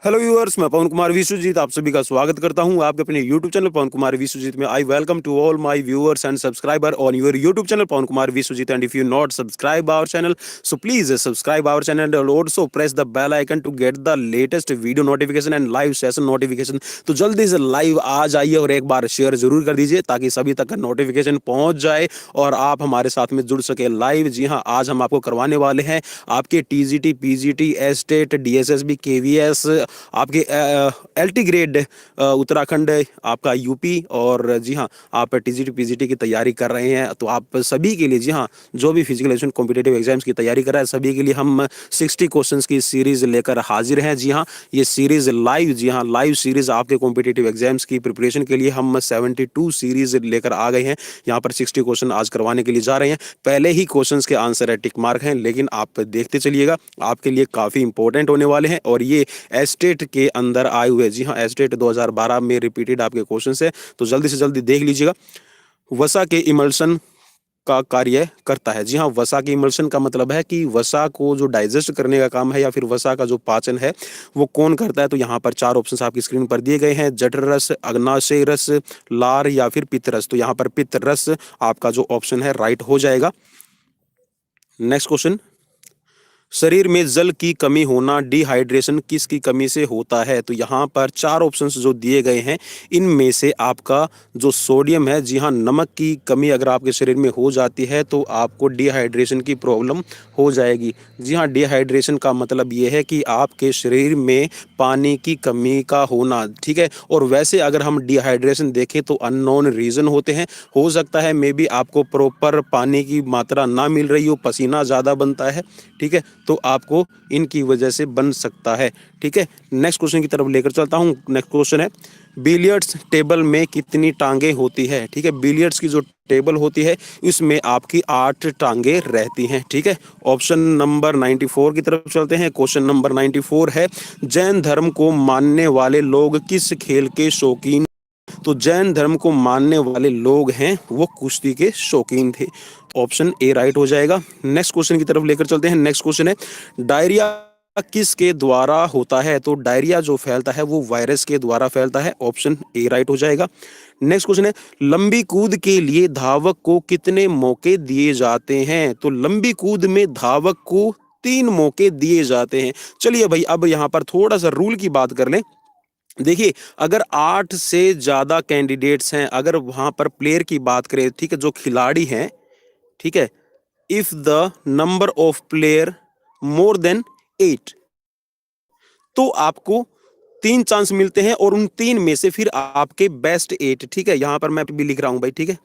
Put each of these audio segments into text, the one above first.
Hello viewers, मैं पवन कुमार विश्वजीत आप सभी का स्वागत करता हूं आपके अपने यूट्यूब चैनल पवन कुमार विश्वजीत में। I welcome to all my viewers and subscriber on your YouTube channel Pawan Kumar Vishwajeet. And if you not subscribe our channel, so please subscribe our channel and also press the bell icon to get the latest video notification and live session notification. तो जल्दी से live आ जाइए और एक बार share जरूर कर दीजिए ताकि सभी तक नोटिफिकेशन पहुंच जाए और आप हमारे साथ में जुड़ सके लाइव। जी हाँ, आज हम आपको करवाने वाले हैं आपके TGT, PGT, estate, DSSB, KVS, आपके एलटी ग्रेड उत्तराखंड, आपका यूपी। और जी हाँ, आप टीजीटी पीजीटी की तैयारी कर रहे हैं तो आप सभी के लिए, जी हाँ, जो भी फिजिकल एजुकेशन कॉम्पिटिटिव एग्जाम्स की तैयारी कर रहा है सभी के लिए हम 60 क्वेश्चंस की सीरीज लेकर हाजिर हैं। जी हाँ, ये सीरीज लाइव, जी हाँ, लाइव सीरीज आपके कॉम्पिटिटिव एग्जाम्स की प्रिपरेशन के लिए हम 72 सीरीज लेकर आ गए हैं। यहाँ पर 60 क्वेश्चन आज करवाने के लिए जा रहे हैं। पहले ही क्वेश्चन के आंसर है टिक मार्क हैं, लेकिन आप देखते चलिएगा, आपके लिए काफी इंपॉर्टेंट होने वाले हैं। और ये एस्टेट के अंदर आए हुए, जी हाँ, एस्टेट 2012 में रिपीटेड आपके क्वेश्चन है, तो जल्दी से जल्दी देख लीजिएगा। वसा के इमल्शन का कार्य करता है। जी हाँ, वसा के इमल्शन का मतलब है कि वसा को जो डाइजेस्ट करने का काम है या फिर वसा का जो पाचन है वो कौन करता है। तो यहाँ पर 4 ऑप्शंस आपकी स्क्रीन पर दिए गए हैं: जठर रस, अग्नाशय रस, लार या फिर पित्त रस। तो यहाँ पर पित्त रस आपका जो ऑप्शन है राइट हो जाएगा। नेक्स्ट क्वेश्चन, शरीर में जल की कमी होना डिहाइड्रेशन किसकी कमी से होता है। तो यहाँ पर 4 ऑप्शंस जो दिए गए हैं इनमें से आपका जो सोडियम है, जी हाँ, नमक की कमी अगर आपके शरीर में हो जाती है तो आपको डिहाइड्रेशन की प्रॉब्लम हो जाएगी। जी हाँ, डिहाइड्रेशन का मतलब ये है कि आपके शरीर में पानी की कमी का होना, ठीक है। और वैसे अगर हम डिहाइड्रेशन देखें तो अननोन रीज़न होते हैं। हो सकता है मे बी आपको प्रॉपर पानी की मात्रा ना मिल रही हो, पसीना ज़्यादा बनता है, ठीक है, तो आपको इनकी वजह से बन सकता है, ठीक है। नेक्स्ट क्वेश्चन की तरफ लेकर चलता हूँ। नेक्स्ट क्वेश्चन है, बिलियर्ड्स टेबल में कितनी टांगे होती है। ठीक है, बिलियर्ड्स की जो टेबल होती है इसमें आपकी 8 टांगे रहती हैं, ठीक है। ऑप्शन नंबर 94 की तरफ चलते हैं। क्वेश्चन नंबर 94 है, जैन धर्म को मानने वाले लोग किस खेल के शौकीन। तो जैन धर्म को मानने वाले लोग हैं वो कुश्ती के शौकीन थे। ऑप्शन ए राइट हो जाएगा। नेक्स्ट क्वेश्चन की तरफ लेकर चलते हैं। नेक्स्ट क्वेश्चन है, डायरिया किसके द्वारा होता है। तो डायरिया जो फैलता है वो वायरस के द्वारा फैलता है। ऑप्शन ए राइट हो जाएगा। नेक्स्ट क्वेश्चन है, लंबी कूद के लिए धावक को कितने मौके दिए जाते हैं। तो लंबी कूद में धावक को 3 मौके दिए जाते हैं। चलिए भाई, अब यहाँ पर थोड़ा सा रूल की बात कर लें। देखिए, अगर 8 से ज्यादा कैंडिडेट्स हैं, अगर वहां पर प्लेयर की बात करें, ठीक है, जो खिलाड़ी हैं, ठीक है, if the number of player more than 8, तो आपको 3 चांस मिलते हैं और उन 3 में से फिर आपके बेस्ट 8, ठीक है, यहां पर मैं भी लिख रहा हूं भाई, ठीक है,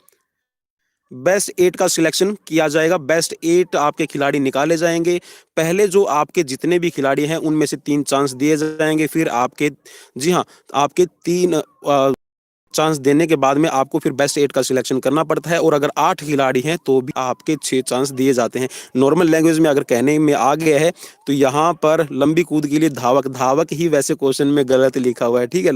बेस्ट 8 का सिलेक्शन किया जाएगा। बेस्ट 8 आपके खिलाड़ी निकाले जाएंगे। पहले जो आपके जितने भी खिलाड़ी हैं उनमें से 3 चांस दिए जाएंगे। फिर आपके, जी हाँ, आपके 3 चांस देने के बाद में आपको फिर बेस्ट 8 का सिलेक्शन करना पड़ता है। और अगर 8 खिलाड़ी हैं तो भी आपके 6 चांस दिए जाते हैं। नॉर्मल लैंग्वेज में अगर कहने में आ गया है तो यहाँ पर लंबी कूद के लिए धावक, धावक ही वैसे क्वेश्चन में गलत लिखा हुआ है, ठीक है।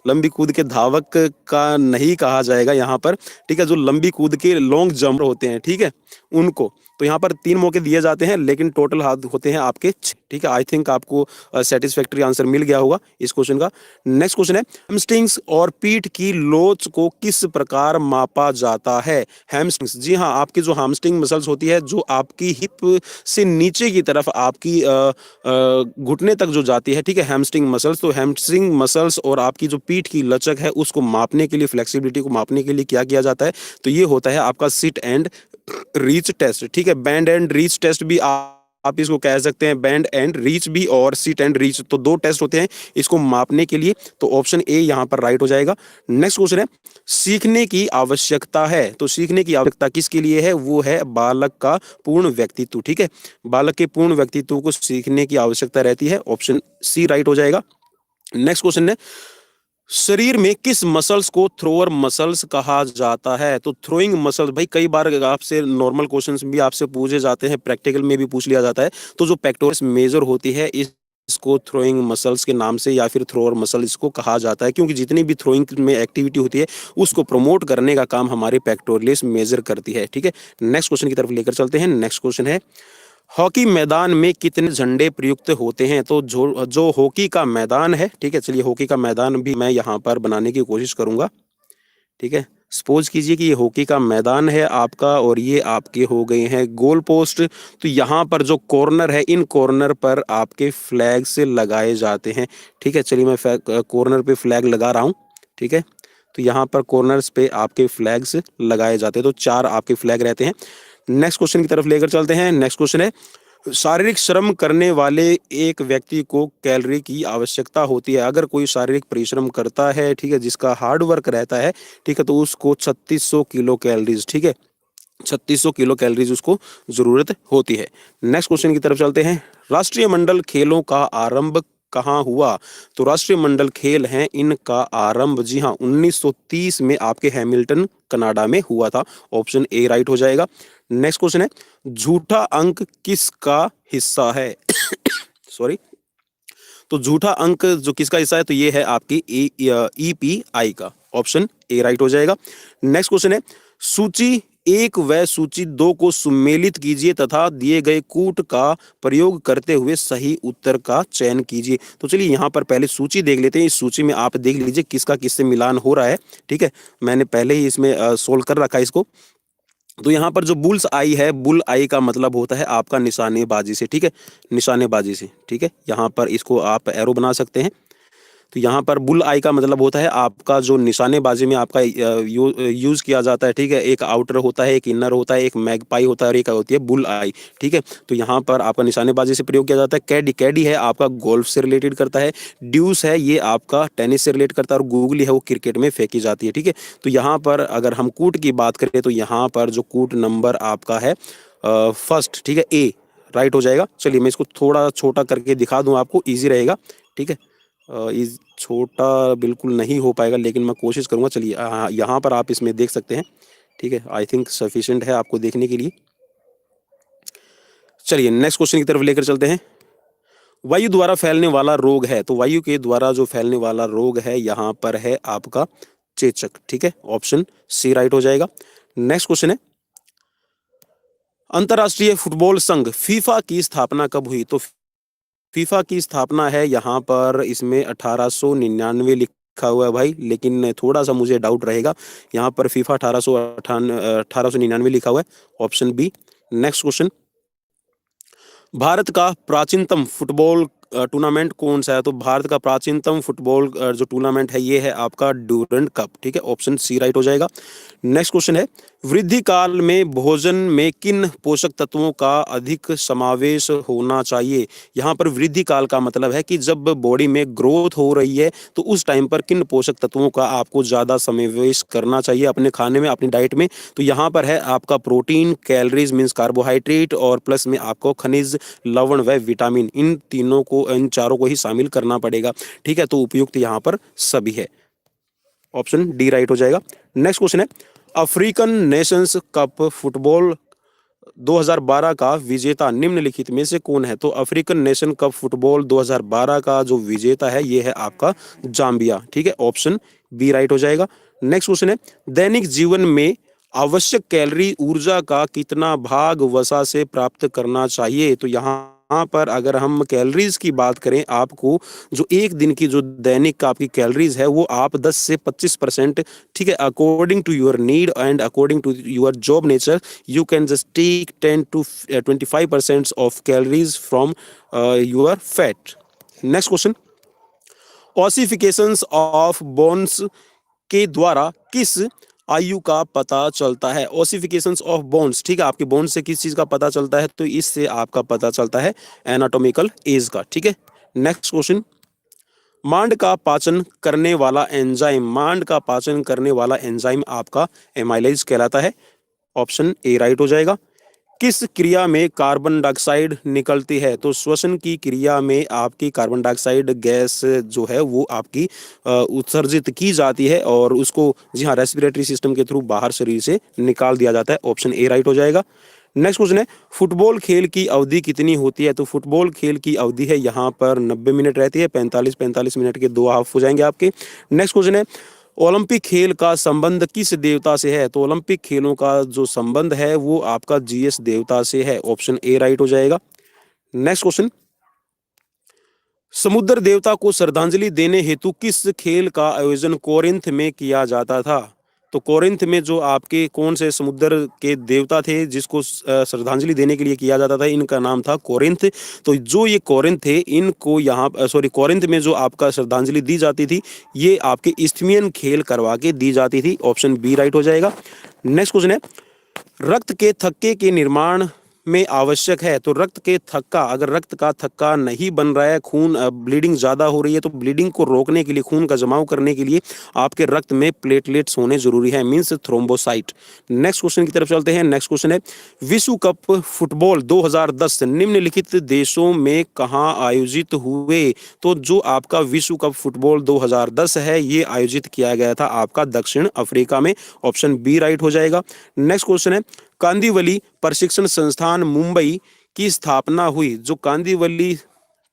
लंबी कूद के धावक का नहीं कहा जाएगा यहाँ पर, ठीक है। जो लंबी कूद के लॉन्ग जंपर होते हैं, ठीक है, उनको। तो यहाँ पर 3 मौके दिए जाते हैं लेकिन टोटल हाथ होते हैं आपके 6, ठीक है। आई थिंक आपको सेटिस्फैक्टरी आंसर मिल गया होगा इस क्वेश्चन का। नेक्स्ट क्वेश्चन है, हैमस्ट्रिंग्स और पीठ की लोच को किस प्रकार मापा जाता है। हैमस्ट्रिंग्स, जी हाँ, आपकी जो हैमस्ट्रिंग मसल्स होती है जो आपकी हिप से नीचे की तरफ आपकी घुटने तक जो जाती है, ठीक है, हैमस्ट्रिंग मसल्स। तो हैमस्ट्रिंग मसल्स और आपकी जो पीठ की लचक है उसको मापने के लिए, फ्लेक्सिबिलिटी को मापने के लिए क्या किया जाता है। तो ये होता है आपका सिट एंड रीच टेस्ट, ठीक है। बैंड एंड रीच टेस्ट भी आप इसको कह सकते हैं, बैंड एंड रीच भी और सिट एंड रीच, तो 2 टेस्ट होते हैं इसको मापने के लिए। तो ऑप्शन ए यहां पर राइट हो जाएगा। नेक्स्ट क्वेश्चन है, सीखने की आवश्यकता है। तो सीखने की आवश्यकता किसके लिए है, वो है बालक का पूर्ण व्यक्तित्व, ठीक है। बालक के पूर्ण व्यक्तित्व को सीखने की आवश्यकता रहती है। ऑप्शन सी राइट हो जाएगा। नेक्स्ट क्वेश्चन है, शरीर में किस मसल्स को थ्रोअर मसल्स कहा जाता है। तो थ्रोइंग मसल्स, भाई कई बार आपसे नॉर्मल क्वेश्चंस भी आपसे पूछे जाते हैं, प्रैक्टिकल में भी पूछ लिया जाता है। तो जो पेक्टोरस मेजर होती है इसको थ्रोइंग मसल्स के नाम से या फिर थ्रोअर मसल इसको कहा जाता है, क्योंकि जितनी भी थ्रोइंग में एक्टिविटी होती है उसको प्रमोट करने का काम हमारे पेक्टोरलिस मेजर करती है, ठीक है। नेक्स्ट क्वेश्चन की तरफ लेकर चलते हैं। नेक्स्ट क्वेश्चन है, हॉकी मैदान में कितने झंडे प्रयुक्त होते हैं? तो जो जो हॉकी का मैदान है, ठीक है, चलिए हॉकी का मैदान भी मैं यहाँ पर बनाने की कोशिश करूंगा। ठीक है, सपोज कीजिए कि ये हॉकी का मैदान है आपका और ये आपके हो गए हैं गोल पोस्ट। तो यहाँ पर जो कॉर्नर है, इन कॉर्नर पर आपके फ्लैग से लगाए जाते हैं। ठीक है, चलिए मैं कॉर्नर पे फ्लैग लगा रहा हूँ। ठीक है, तो यहाँ पर कॉर्नर्स पे आपके फ्लैग्स लगाए जाते हैं, तो 4 आपके फ्लैग रहते हैं। नेक्स्ट क्वेश्चन की तरफ लेकर चलते हैं। नेक्स्ट क्वेश्चन है, शारीरिक श्रम करने वाले एक व्यक्ति को कैलोरी की आवश्यकता होती है। अगर कोई शारीरिक परिश्रम करता है, ठीक है, जिसका हार्ड वर्क रहता है, ठीक है, तो उसको 3600 किलो कैलोरीज, ठीक है, 3600 किलो कैलोरीज उसको जरूरत होती है। नेक्स्ट क्वेश्चन की तरफ चलते हैं। राष्ट्रीय मंडल खेलों का आरंभ कहाँ हुआ? तो राष्ट्रीय मंडल खेल हैं, इनका आरंभ जी हाँ 1930 में आपके हैमिल्टन कनाडा में हुआ था। ऑप्शन ए राइट हो जाएगा। नेक्स्ट क्वेश्चन है, झूठा अंक किसका हिस्सा है? सॉरी, तो झूठा अंक जो किसका हिस्सा है, तो ये है आपकी ईपीआई का। ऑप्शन ए राइट हो जाएगा। नेक्स्ट क्वेश्चन है, सूची 1 व सूची 2 को सुमेलित कीजिए तथा दिए गए कूट का प्रयोग करते हुए सही उत्तर का चयन कीजिए। तो चलिए यहाँ पर पहले सूची देख लेते हैं। इस सूची में आप देख लीजिए किसका किससे मिलान हो रहा है। ठीक है, मैंने पहले ही इसमें सोल्व कर रखा है इसको। तो यहाँ पर जो बुल्स आई है, बुल आई का मतलब होता है आपका निशानेबाजी से। ठीक है, निशानेबाजी से। ठीक है, यहाँ पर इसको आप एरो बना सकते हैं। तो यहाँ पर बुल आई का मतलब होता है आपका जो निशानेबाजी में आपका यूज किया जाता है। ठीक है, एक आउटर होता है, एक इनर होता है, एक मैगपाई होता है और एक होती है बुल आई। ठीक है, तो यहाँ पर आपका निशानेबाजी से प्रयोग किया जाता है। कैडी, कैडी है आपका गोल्फ से रिलेटेड करता है। ड्यूस है ये आपका टेनिस से रिलेट करता है और गूगली है वो क्रिकेट में फेंकी जाती है। ठीक है, तो यहाँ पर अगर हम कूट की बात करें तो यहाँ पर जो कूट नंबर आपका है फर्स्ट, ठीक है, ए राइट हो जाएगा। चलिए मैं इसको थोड़ा छोटा करके दिखा दूं, आपको ईजी रहेगा। ठीक है, इस छोटा बिल्कुल नहीं हो पाएगा लेकिन मैं कोशिश करूंगा। चलिए यहाँ पर आप इसमें देख सकते हैं। ठीक है, आई थिंक सफिशिएंट है आपको देखने के लिए। चलिए नेक्स्ट क्वेश्चन की तरफ लेकर चलते हैं। वायु द्वारा फैलने वाला रोग है, तो वायु के द्वारा जो फैलने वाला रोग है यहाँ पर है आपका चेचक। ठीक है, ऑप्शन सी राइट हो जाएगा। नेक्स्ट क्वेश्चन है, अंतरराष्ट्रीय फुटबॉल संघ फीफा की स्थापना कब हुई? तो फीफा की स्थापना है यहाँ पर इसमें 1899 लिखा हुआ है भाई, लेकिन थोड़ा सा मुझे डाउट रहेगा। यहाँ पर फीफा 1899 लिखा हुआ है। Option B. Next question, Bharat का प्राचीनतम फुटबॉल टूर्नामेंट कौन सा है? तो भारत का प्राचीनतम फुटबॉल जो टूर्नामेंट है ये है आपका ड्यूरेंट कप। ठीक है, ऑप्शन सी राइट हो जाएगा। नेक्स्ट क्वेश्चन है, वृद्धि काल में भोजन में किन पोषक तत्वों का अधिक समावेश होना चाहिए? यहाँ पर वृद्धि काल का मतलब है कि जब बॉडी में ग्रोथ हो रही है तो उस टाइम पर किन पोषक तत्वों का आपको ज़्यादा समावेश करना चाहिए अपने खाने में, अपनी डाइट में। तो यहाँ पर है आपका प्रोटीन, कैलोरीज मीन्स कार्बोहाइड्रेट और प्लस में आपको खनिज, लवण व विटामिन, इन तीनों को, इन चारों को ही शामिल करना पड़ेगा। ठीक है, तो उपयुक्त यहाँ पर सभी है। ऑप्शन डी राइट हो जाएगा। नेक्स्ट क्वेश्चन है, अफ्रीकन नेशंस कप फुटबॉल 2012 का विजेता निम्नलिखित में से कौन है? तो अफ्रीकन नेशन कप फुटबॉल 2012 का जो विजेता है ये है आपका जाम्बिया। ठीक है, ऑप्शन बी राइट हो जाएगा। नेक्स्ट क्वेश्चन है, दैनिक जीवन में आवश्यक कैलोरी ऊर्जा का कितना भाग वसा से प्राप्त करना चाहिए? तो यहाँ पर अगर हम कैलोरीज की बात करें, आपको जो एक दिन की जो दैनिक का आपकी कैलोरीज है वो आप 10 से 25%, ठीक है, according to your need and according to your job nature, you can just take 10 to 25% of calories from your fat. Next question, ossifications of bones के द्वारा किस आयु का पता चलता है? ऑसिफिकेशंस ऑफ बोन्स, ठीक है, आपके बोन्स से किस चीज का पता चलता है? तो इससे आपका पता चलता है एनाटॉमिकल एज का। ठीक है, नेक्स्ट क्वेश्चन, मांड का पाचन करने वाला एंजाइम, मांड का पाचन करने वाला एंजाइम आपका एमाइलेज कहलाता है। ऑप्शन ए राइट हो जाएगा। किस क्रिया में कार्बन डाइऑक्साइड निकलती है? तो श्वसन की क्रिया में आपकी कार्बन डाइऑक्साइड गैस जो है वो आपकी उत्सर्जित की जाती है और उसको जी हाँ रेस्पिरेटरी सिस्टम के थ्रू बाहर शरीर से निकाल दिया जाता है। ऑप्शन ए राइट हो जाएगा। नेक्स्ट क्वेश्चन है, फुटबॉल खेल की अवधि कितनी होती है? तो फुटबॉल खेल की अवधि है यहाँ पर 90 मिनट रहती है। 45 मिनट के 2 हाफ हो जाएंगे आपके। नेक्स्ट क्वेश्चन है, ओलंपिक खेल का संबंध किस देवता से है? तो ओलंपिक खेलों का जो संबंध है वो आपका जीएस देवता से है। ऑप्शन ए राइट हो जाएगा। नेक्स्ट क्वेश्चन, समुद्र देवता को श्रद्धांजलि देने हेतु किस खेल का आयोजन कोरिंथ में किया जाता था? तो कोरिंथ में जो आपके कौन से समुद्र के देवता थे जिसको श्रद्धांजलि देने के लिए किया जाता था, इनका नाम था कोरिंथ। तो जो ये कोरिंथ थे, इनको यहाँ सॉरी कोरिंथ में जो आपका श्रद्धांजलि दी जाती थी, ये आपके इस्थिमियन खेल करवा के दी जाती थी। ऑप्शन बी राइट हो जाएगा। नेक्स्ट क्वेश्चन है, रक्त के थक्के के निर्माण में आवश्यक है। तो रक्त के थक्का, अगर रक्त का थक्का नहीं बन रहा है, खून ब्लीडिंग ज़्यादा हो रही है, तो ब्लीडिंग को रोकने के लिए, खून का जमाव करने के लिए आपके रक्त में प्लेटलेट्स होने जरूरी है, मींस थ्रोम्बोसाइट। नेक्स्ट क्वेश्चन की तरफ चलते हैं। नेक्स्ट क्वेश्चन है, विश्व कप फुटबॉल 2010 निम्नलिखित देशों में कहाँ आयोजित हुए? तो जो आपका विश्व कप फुटबॉल 2010 है, ये आयोजित किया गया था आपका दक्षिण अफ्रीका में। ऑप्शन बी राइट हो जाएगा। नेक्स्ट क्वेश्चन है, कांदिवली प्रशिक्षण संस्थान मुंबई की स्थापना हुई। जो कांदिवली,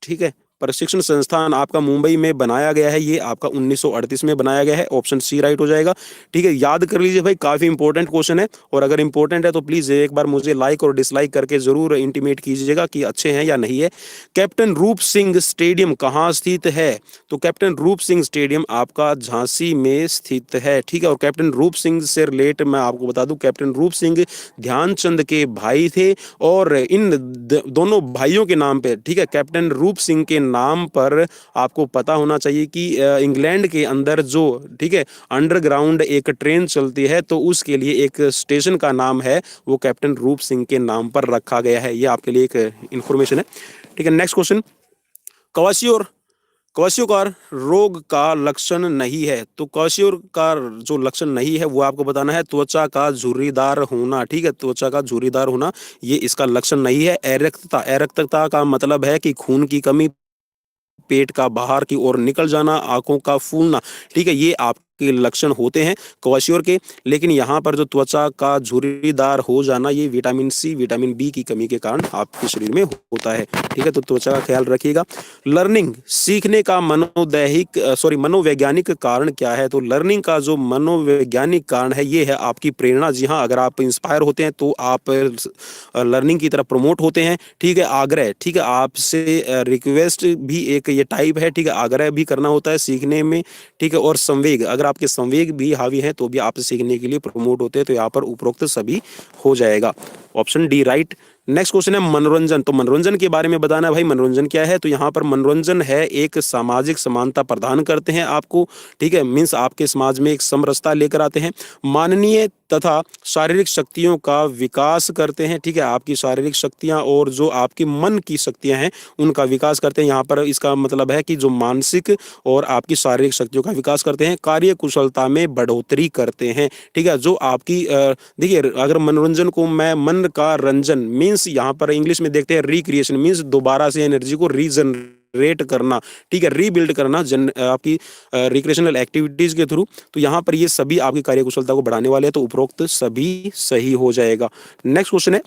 ठीक है, प्रशिक्षण संस्थान आपका मुंबई में बनाया गया है, ये आपका 1938 में बनाया गया है। ऑप्शन सी राइट हो जाएगा। ठीक है, याद कर लीजिए भाई, काफी इंपॉर्टेंट क्वेश्चन है, और अगर इंपॉर्टेंट है तो प्लीज एक बार मुझे लाइक और डिसलाइक करके जरूर इंटीमेट कीजिएगा कि अच्छे हैं या नहीं है। कैप्टन रूप सिंह स्टेडियम कहाँ स्थित है? तो कैप्टन रूप सिंह स्टेडियम आपका झांसी में स्थित है। ठीक है, और कैप्टन रूप सिंह से रिलेट मैं आपको बता दूं, कैप्टन रूप सिंह ध्यानचंद के भाई थे, और इन दोनों भाइयों के नाम पे, ठीक है, कैप्टन रूप सिंह के नाम पर आपको पता होना चाहिए कि इंग्लैंड के अंदर जो, ठीक है, अंडरग्राउंड एक ट्रेन चलती है, तो उसके लिए एक स्टेशन का नाम है, वो कैप्टन रूप सिंह के नाम पर रखा गया है। ये आपके लिए एक इंफॉर्मेशन है। ठीक है, नेक्स्ट क्वेश्चन, क्वाशियोकार रोग का लक्षण नहीं है। तो क्वाशियोकार जो लक्षण नहीं है वो आपको बताना है, त्वचा का झुर्रीदार होना। ठीक है, त्वचा का झुर्रीदार होना, ये इसका लक्षण नहीं है। एरक्तता, एरक्तता का मतलब है कि खून की कमी, पेट का बाहर की ओर निकल जाना, आंखों का फूलना। ठीक है, ये आपके लक्षण होते हैं क्वाशियोर के। लेकिन यहाँ पर जो त्वचा का झुर्रीदार हो जाना, ये विटामिन सी, विटामिन बी की कमी के कारण आपके शरीर में होता है। ठीक है, तो त्वचा का ख्याल रखिएगा। लर्निंग, सीखने का मनोवैज्ञानिक कारण क्या है? तो लर्निंग का जो मनोवैज्ञानिक कारण है, ये है आपकी प्रेरणा। जी हाँ, अगर आप इंस्पायर होते हैं तो आप लर्निंग की तरफ प्रमोट होते हैं। ठीक है, आग्रह, ठीक है, आपसे रिक्वेस्ट भी एक ये टाइप है। ठीक है, आग्रह भी करना होता है सीखने में। ठीक है, और संवेग, अगर आपके संवेग भी हावी हैं तो भी आप सीखने के लिए प्रमोट होते हैं। तो यहाँ पर उपरोक्त सभी हो जाएगा। Option D right. Next question है मनोरंजन। तो मनोरंजन के बारे में बताना है भाई, मनोरंजन क्या है? तो यहाँ पर मनोरंजन है एक सामाजिक समानता प्रदान करते हैं आपको। ठीक है, मीन्स आपके समाज में एक समरसता लेकर आते हैं। माननीय तथा शारीरिक शक्तियों का विकास करते हैं। ठीक है, आपकी शारीरिक शक्तियां और जो आपकी मन की शक्तियां हैं, उनका विकास करते हैं। यहाँ पर इसका मतलब है कि जो मानसिक और आपकी शारीरिक शक्तियों का विकास करते हैं। कार्य कुशलता में बढ़ोतरी करते हैं। ठीक है, जो आपकी देखिए, अगर मनोरंजन को मैं मन का रंजन मीन्स, यहाँ पर इंग्लिश में देखते हैं रिक्रिएशन, मीन्स दोबारा से एनर्जी को रीजनरेट करना। ठीक है, रीबिल्ड करना आपकी रिक्रिएशनल एक्टिविटीज के थ्रू। तो यहाँ पर ये सभी आपकी कार्यकुशलता को बढ़ाने वाले हैं, तो उपरोक्त सभी सही हो जाएगा। नेक्स्ट क्वेश्चन है,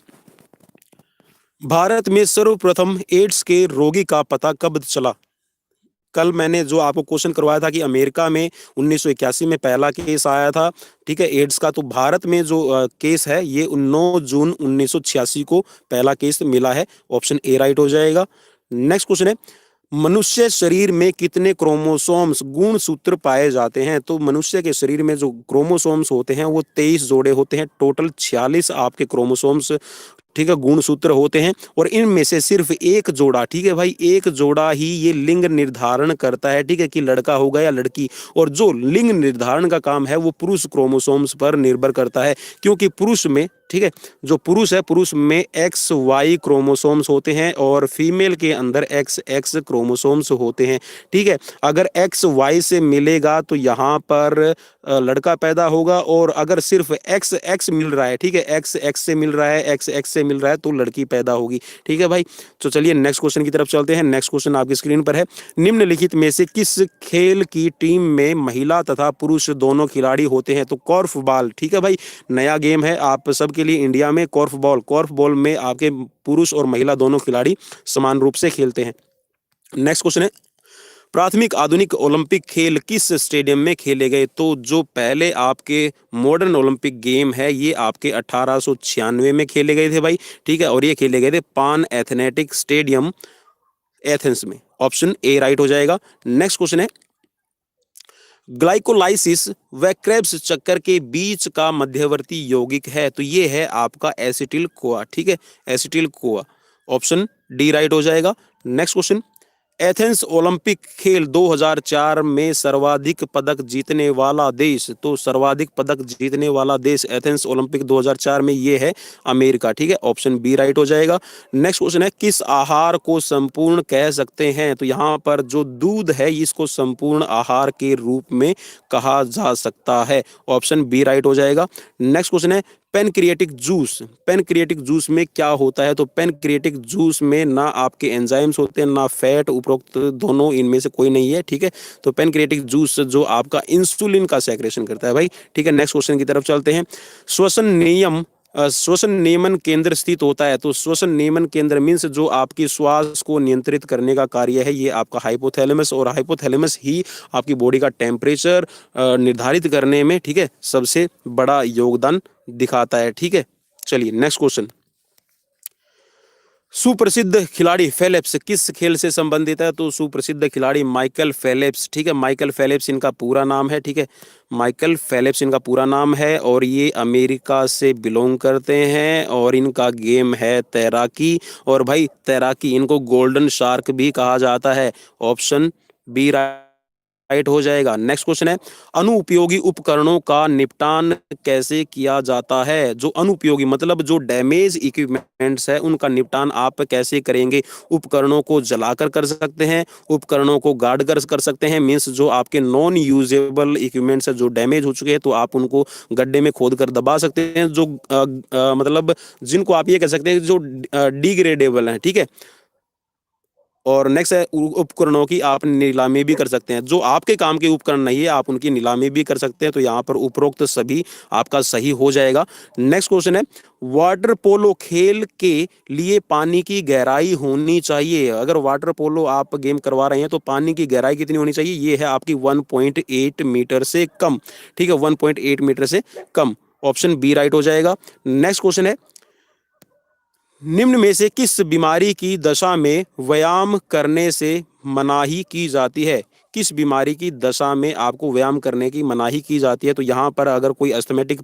भारत में सर्वप्रथम एड्स के रोगी का पता कब चला? कल मैंने जो आपको क्वेश्चन करवाया था कि अमेरिका में 1981 में पहला केस आया था, ठीक है, एड्स का। तो भारत में जो केस है, ये 9 जून 1986 को पहला केस मिला है। ऑप्शन ए राइट हो जाएगा। नेक्स्ट क्वेश्चन है, मनुष्य शरीर में कितने क्रोमोसोम्स, गुणसूत्र पाए जाते हैं? तो मनुष्य के शरीर में जो क्रोमोसोम्स होते हैं वो 23 जोड़े होते हैं। टोटल 46 आपके क्रोमोसोम्स, ठीक है, गुणसूत्र होते हैं, और इनमें से सिर्फ एक जोड़ा, ठीक है भाई, एक जोड़ा ही ये लिंग निर्धारण करता है। ठीक है, कि लड़का होगा या लड़की। और जो लिंग निर्धारण का काम है वो पुरुष क्रोमोसोम्स पर निर्भर करता है, क्योंकि पुरुष में, ठीक है, जो पुरुष है, पुरुष में XY क्रोमोसोम्स होते हैं और फीमेल के अंदर XX क्रोमोसोम्स होते हैं। ठीक है, अगर XY से मिलेगा तो यहाँ पर लड़का पैदा होगा, और अगर सिर्फ XX मिल रहा है, ठीक है, XX से मिल रहा है, XX से मिल रहा है, तो लड़की पैदा होगी। ठीक है भाई, तो चलिए नेक्स्ट क्वेश्चन की तरफ चलते हैं। नेक्स्ट क्वेश्चन आपकी स्क्रीन पर है, निम्नलिखित में से किस खेल की टीम में महिला तथा पुरुष दोनों खिलाड़ी होते हैं? तो कॉर्फबॉल, ठीक है भाई, नया गेम है आप सबके लिए इंडिया में, कॉर्फबॉल। कॉर्फबॉल में आपके पुरुष और महिला दोनों खिलाड़ी समान रूप से खेलते हैं। नेक्स्ट क्वेश्चन है, प्राथमिक आधुनिक ओलंपिक खेल किस स्टेडियम में खेले गए? तो जो पहले आपके मॉडर्न ओलंपिक गेम है ये आपके 1896 में खेले गए थे भाई, ठीक है, और ये खेले गए थे पान एथलेटिक स्टेडियम एथेंस में। ऑप्शन ए राइट हो जाएगा। नेक्स्ट क्वेश्चन है, ग्लाइकोलाइसिस व क्रेब्स चक्कर के बीच का मध्यवर्ती यौगिक है, तो ये है आपका एसिटिल कोआ, ठीक है, एसिटिल कोआ। ऑप्शन डी राइट हो जाएगा। नेक्स्ट क्वेश्चन, एथेंस ओलंपिक खेल 2004 में सर्वाधिक पदक जीतने वाला देश, तो सर्वाधिक पदक जीतने वाला देश एथेंस ओलंपिक 2004 में ये है अमेरिका, ठीक है, ऑप्शन बी राइट हो जाएगा। नेक्स्ट क्वेश्चन है, किस आहार को संपूर्ण कह सकते हैं? तो यहाँ पर जो दूध है इसको संपूर्ण आहार के रूप में कहा जा सकता है, ऑप्शन बी राइट हो जाएगा। नेक्स्ट क्वेश्चन है, पेनक्रिएटिक जूस, पेनक्रिएटिक जूस में क्या होता है? तो पेनक्रिएटिक जूस में ना आपके एंजाइम्स होते हैं ना फैट, उपरोक्त दोनों इनमें से कोई नहीं है, ठीक है। तो पेनक्रिएटिक जूस जो आपका इंसुलिन का सेक्रेशन करता है भाई, ठीक है। नेक्स्ट क्वेश्चन की तरफ चलते हैं, श्वसन नियमन केंद्र स्थित होता है, तो श्वसन नियमन केंद्र मीन्स जो आपकी श्वास को नियंत्रित करने का कार्य है ये आपका हाइपोथैलेमस, और हाइपोथैलेमस ही आपकी बॉडी का टेम्परेचर निर्धारित करने में, ठीक है, सबसे बड़ा योगदान दिखाता है, ठीक है। चलिए नेक्स्ट क्वेश्चन, सुप्रसिद्ध खिलाड़ी फेलिप्स किस खेल से संबंधित है? तो सुप्रसिद्ध खिलाड़ी माइकल फेलिप्स, ठीक है, माइकल फेलिप्स इनका पूरा नाम है, ठीक है, माइकल फेलिप्स इनका पूरा नाम है, और ये अमेरिका से बिलोंग करते हैं, और इनका गेम है तैराकी, और भाई तैराकी इनको गोल्डन शार्क भी कहा जाता है, ऑप्शन बी राइट हो जाएगा। नेक्स्ट क्वेश्चन है, अनुपयोगी उपकरणों का निपटान कैसे किया जाता है? जो अनुपयोगी मतलब जो डैमेज इक्विपमेंट्स है उनका निपटान आप कैसे करेंगे? उपकरणों को जलाकर कर सकते हैं, उपकरणों को गार्ड कर सकते हैं, मींस जो आपके नॉन यूजेबल इक्विपमेंट्स है जो डैमेज हो चुके हैं तो आप उनको गड्ढे में खोद कर दबा सकते हैं, जो मतलब जिनको आप ये कह सकते हैं जो डिग्रेडेबल है, ठीक है। और नेक्स्ट है, उपकरणों की आप नीलामी भी कर सकते हैं, जो आपके काम के उपकरण नहीं है आप उनकी नीलामी भी कर सकते हैं, तो यहाँ पर उपरोक्त सभी आपका सही हो जाएगा। नेक्स्ट क्वेश्चन है, वाटर पोलो खेल के लिए पानी की गहराई होनी चाहिए? अगर वाटर पोलो आप गेम करवा रहे हैं तो पानी की गहराई कितनी होनी चाहिए? ये है आपकी 1.8 मीटर से कम, ठीक है, 1.8 मीटर से कम, ऑप्शन बी राइट हो जाएगा। नेक्स्ट क्वेश्चन है, निम्न में से किस बीमारी की दशा में व्यायाम करने से मनाही की जाती है? किस बीमारी की दशा में आपको व्यायाम करने की मनाही की जाती है? तो यहाँ पर अगर कोई अस्थमेटिक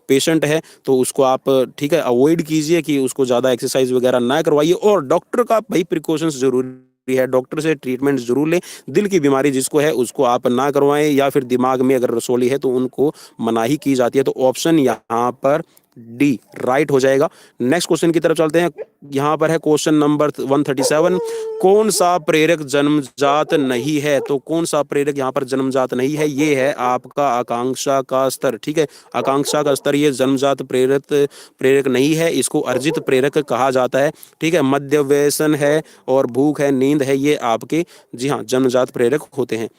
पेशेंट है तो उसको आप, ठीक है, अवॉइड कीजिए कि उसको ज़्यादा एक्सरसाइज वगैरह ना करवाइए, और डॉक्टर का भाई प्रिकॉशंस जरूरी है, डॉक्टर से ट्रीटमेंट जरूर लें। दिल की बीमारी जिसको है उसको आप ना करवाएं, या फिर दिमाग में अगर रसोली है तो उनको मनाही की जाती है, तो ऑप्शन यहाँ पर डी राइट हो जाएगा। नेक्स्ट क्वेश्चन की तरफ चलते हैं, यहाँ पर है क्वेश्चन नंबर 137, कौन सा प्रेरक जन्मजात नहीं है? तो कौन सा प्रेरक यहाँ पर जन्मजात नहीं है? ये है आपका आकांक्षा का स्तर, ठीक है, आकांक्षा का स्तर ये जन्मजात प्रेरक नहीं है, इसको अर्जित प्रेरक कहा जाता है, ठीक है। मध्य व्यसन है और भूख है, नींद है, ये आपके जी हाँ जन्मजात प्रेरक होते हैं।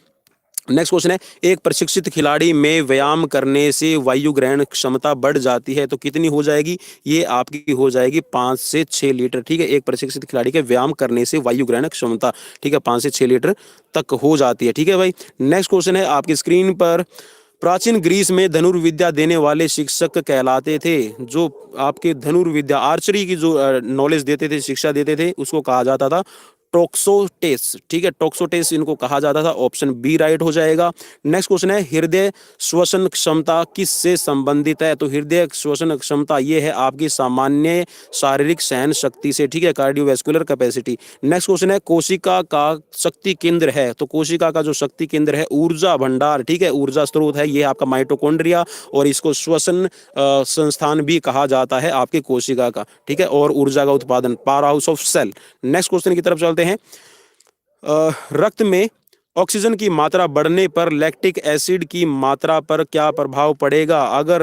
नेक्स्ट क्वेश्चन है, एक प्रशिक्षित खिलाड़ी में व्यायाम करने से वायु ग्रहण क्षमता बढ़ जाती है, तो कितनी हो जाएगी? ये आपकी हो जाएगी 5 से 6 लीटर, ठीक है, एक प्रशिक्षित खिलाड़ी के व्यायाम करने से वायु ग्रहण क्षमता, ठीक है, 5 से 6 लीटर तक हो जाती है, ठीक है भाई। नेक्स्ट क्वेश्चन है आपकी स्क्रीन पर, प्राचीन ग्रीस में धनुर्विद्या देने वाले शिक्षक कहलाते थे? जो आपके धनुर्विद्या आर्चरी की जो नॉलेज देते थे, शिक्षा देते थे, उसको कहा जाता था टोक्सोटेस, ठीक है, टोक्सोटेस इनको कहा जाता था, ऑप्शन बी राइट हो जाएगा। नेक्स्ट क्वेश्चन है, हृदय श्वसन क्षमता किससे संबंधित है? तो हृदय श्वसन क्षमता ये है आपकी सामान्य शारीरिक सहन शक्ति से, ठीक है, कार्डियोवैस्कुलर कैपेसिटी। नेक्स्ट क्वेश्चन है, कोशिका का शक्ति केंद्र है? तो कोशिका का जो शक्ति केंद्र है ऊर्जा भंडार, ठीक है, ऊर्जा स्रोत है, ये आपका माइटोकॉन्ड्रिया, और इसको श्वसन संस्थान भी कहा जाता है आपके कोशिका का, ठीक है, और ऊर्जा का उत्पादन, power house of cell. Next question की तरफ चलते हैं, रक्त में ऑक्सीजन की मात्रा बढ़ने पर लैक्टिक एसिड की मात्रा पर क्या प्रभाव पड़ेगा? अगर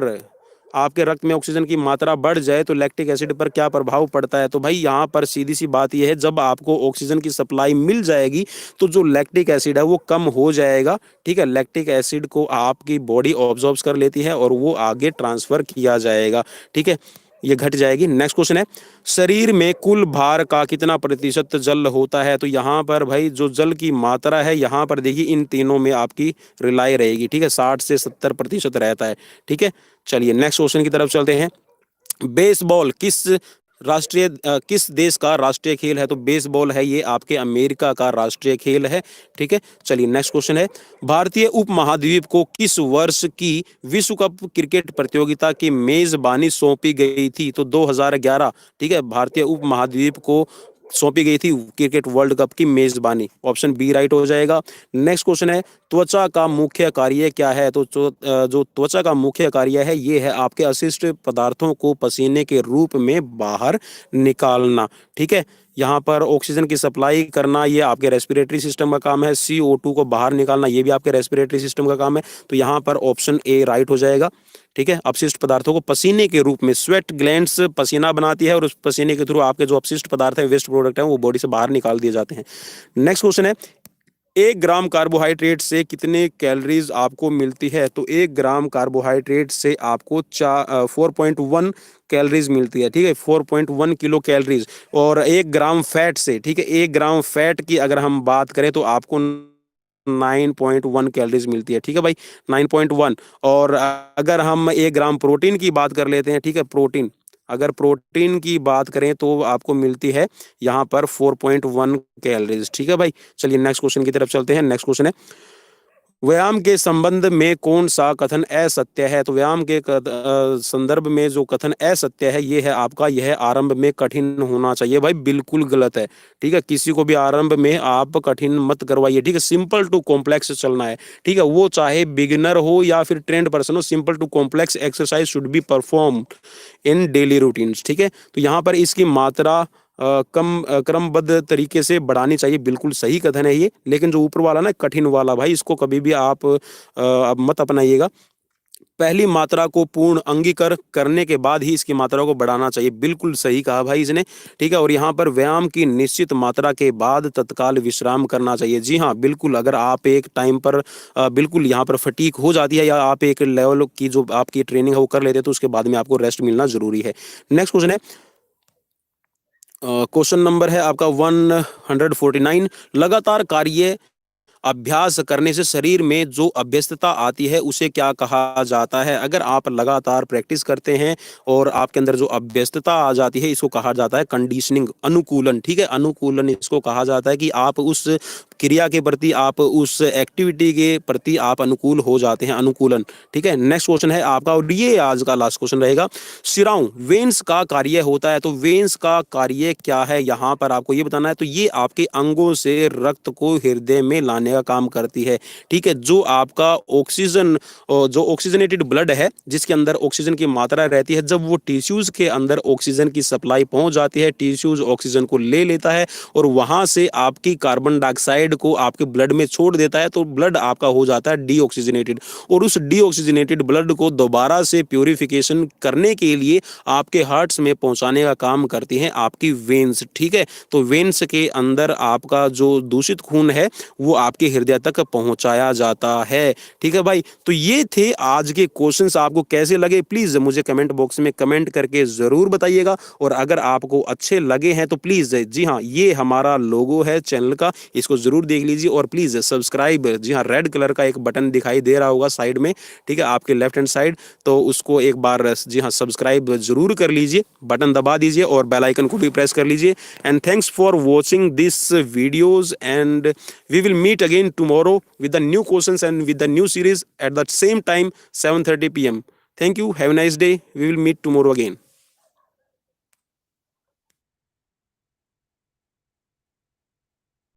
आपके रक्त में ऑक्सीजन की मात्रा बढ़ जाए तो लैक्टिक एसिड पर क्या प्रभाव पड़ता है? तो भाई यहाँ पर सीधी सी बात यह है, जब आपको ऑक्सीजन की सप्लाई मिल जाएगी तो जो लैक्टिक एसिड है वो कम हो जाएगा, ठीक है, लैक्टिक एसिड को आपकी बॉडी ऑब्जॉर्ब कर लेती है और वो आगे ट्रांसफर किया जाएगा, ठीक है। ये घट जाएगी। नेक्स्ट क्वेश्चन है, शरीर में कुल भार का कितना प्रतिशत जल होता है? तो यहाँ पर भाई जो जल की मात्रा है, यहाँ पर देखिए इन तीनों में आपकी रिलाई रहेगी, ठीक है, 60 से 70% रहता है, ठीक है। चलिए नेक्स्ट क्वेश्चन की तरफ चलते हैं। बेसबॉल किस देश का राष्ट्रीय खेल है? तो बेसबॉल है ये आपके अमेरिका का राष्ट्रीय खेल है, ठीक है। चलिए नेक्स्ट क्वेश्चन है, भारतीय उपमहाद्वीप को किस वर्ष की विश्व कप क्रिकेट प्रतियोगिता की मेजबानी सौंपी गई थी? तो 2011, ठीक है, भारतीय उपमहाद्वीप को सौंपी गई थी क्रिकेट वर्ल्ड कप की मेजबानी। ऑप्शन बी राइट हो जाएगा। नेक्स्ट क्वेश्चन है, त्वचा का मुख्य कार्य क्या है? तो जो त्वचा का मुख्य कार्य है ये है आपके अशिष्ट पदार्थों को पसीने के रूप में बाहर निकालना, ठीक है। यहाँ पर ऑक्सीजन की सप्लाई करना ये आपके रेस्पिरेटरी सिस्टम का काम है। CO2 को बाहर निकालना ये भी आपके रेस्पिरेटरी सिस्टम का काम है। तो यहाँ पर ऑप्शन ए राइट हो जाएगा, ठीक है। अपशिष्ट पदार्थों को पसीने के रूप में, स्वेट ग्लैंड्स पसीना बनाती है और उस पसीने के थ्रू आपके जो अपशिष्ट पदार्थ है, वेस्ट प्रोडक्ट है, वो बॉडी से बाहर निकाल दिए जाते हैं। नेक्स्ट क्वेश्चन है, 1 ग्राम कार्बोहाइड्रेट से कितने कैलोरीज आपको मिलती है? तो 1 ग्राम कार्बोहाइड्रेट से आपको 4.1 कैलोरीज मिलती है, ठीक है, 4.1 किलो कैलोरीज। और 1 ग्राम फैट से, ठीक है, 1 ग्राम फैट की अगर हम बात करें तो आपको 9.1 कैलोरीज मिलती है, ठीक है भाई, 9.1। और अगर हम 1 ग्राम प्रोटीन की बात कर लेते हैं, ठीक है, अगर प्रोटीन की बात करें तो आपको मिलती है यहाँ पर 4.1 कैलोरीज, ठीक है भाई। चलिए नेक्स्ट क्वेश्चन की तरफ चलते हैं। नेक्स्ट क्वेश्चन है, व्यायाम के संबंध में कौन सा कथन असत्य है? तो व्यायाम के संदर्भ में जो कथन असत्य है ये है आपका, यह आरंभ में कठिन होना चाहिए। भाई बिल्कुल गलत है, ठीक है। किसी को भी आरंभ में आप कठिन मत करवाइए, ठीक है। सिंपल टू कॉम्प्लेक्स चलना है, ठीक है। वो चाहे बिगिनर हो या फिर ट्रेंड पर्सन हो, simple to complex exercise should be perform in daily routines, ठीक है। तो यहाँ पर इसकी मात्रा क्रमबद्ध तरीके से बढ़ानी चाहिए, बिल्कुल सही कथन है ये। लेकिन जो ऊपर वाला ना कठिन वाला, भाई इसको कभी भी आप मत अपनाइएगा। पहली मात्रा को पूर्ण अंगीकार करने के बाद ही इसकी मात्रा को बढ़ाना चाहिए, बिल्कुल सही कहा भाई इसने, ठीक है। और यहाँ पर व्यायाम की निश्चित मात्रा के बाद तत्काल विश्राम करना चाहिए। जी हाँ बिल्कुल, अगर आप एक टाइम पर बिल्कुल यहाँ पर फटीक हो जाती है या आप एक लेवल की जो आपकी ट्रेनिंग है वो कर लेते हैं तो उसके बाद में आपको रेस्ट मिलना जरूरी है। नेक्स्ट क्वेश्चन है, क्वेश्चन नंबर है आपका 149, लगातार कार्य अभ्यास करने से शरीर में जो अभ्यस्तता आती है उसे क्या कहा जाता है? अगर आप लगातार प्रैक्टिस करते हैं और आपके अंदर जो अभ्यस्तता आ जाती है इसको कहा जाता है कंडीशनिंग, अनुकूलन, ठीक है। अनुकूलन इसको कहा जाता है कि आप उस क्रिया के प्रति, आप उस एक्टिविटी के प्रति आप अनुकूल हो जाते हैं, अनुकूलन, ठीक है। नेक्स्ट क्वेश्चन है आपका, और ये आज का लास्ट क्वेश्चन रहेगा, शिराओं वेन्स का कार्य होता है। तो वेन्स का कार्य क्या है यहाँ पर आपको ये बताना है। तो ये आपके अंगों से रक्त को हृदय में लाने का काम करती है, ठीक है। जो आपका ऑक्सीजन, जो ऑक्सीजनेटेड ब्लड है जिसके अंदर ऑक्सीजन की मात्रा रहती है, जब वो टिश्यूज के अंदर ऑक्सीजन की सप्लाई पहुंच जाती है, टिश्यूज ऑक्सीजन को ले लेता है और वहां से आपकी कार्बन डाइऑक्साइड को आपके ब्लड में छोड़ देता है, तो ब्लड आपका हो जाता है डीऑक्सीजनेटेड। और उस डीऑक्सीजनेटेड ब्लड को दोबारा से प्यूरिफिकेशन करने के लिए आपके हार्ट्स में पहुंचाने का काम करती हैं आपकी वेन्स, ठीक है। तो वेन्स के अंदर आपका जो दूषित खून है वो आपके हृदय तक पहुंचाया जाता है, ठीक है भाई। तो ये थे आज के क्वेश्चंस, आपको कैसे लगे प्लीज मुझे कमेंट बॉक्स में कमेंट करके जरूर बताइएगा। और अगर आपको अच्छे लगे हैं तो प्लीज, जी हाँ, ये हमारा लोगो है चैनल का, इसको जरूर देख लीजिए और प्लीज सब्सक्राइब, जी हाँ, रेड कलर का एक बटन दिखाई दे रहा होगा साइड में, ठीक है, आपके लेफ्ट हैंड साइड, तो उसको एक बार जी हाँ सब्सक्राइब जरूर कर लीजिए, बटन दबा दीजिए और बेल आइकन को भी प्रेस कर लीजिए। And thanks for watching this videos and we will meet again tomorrow with the new questions and with the new series at the same time 7:30 p.m. Thank you, have a nice day, we will meet tomorrow again.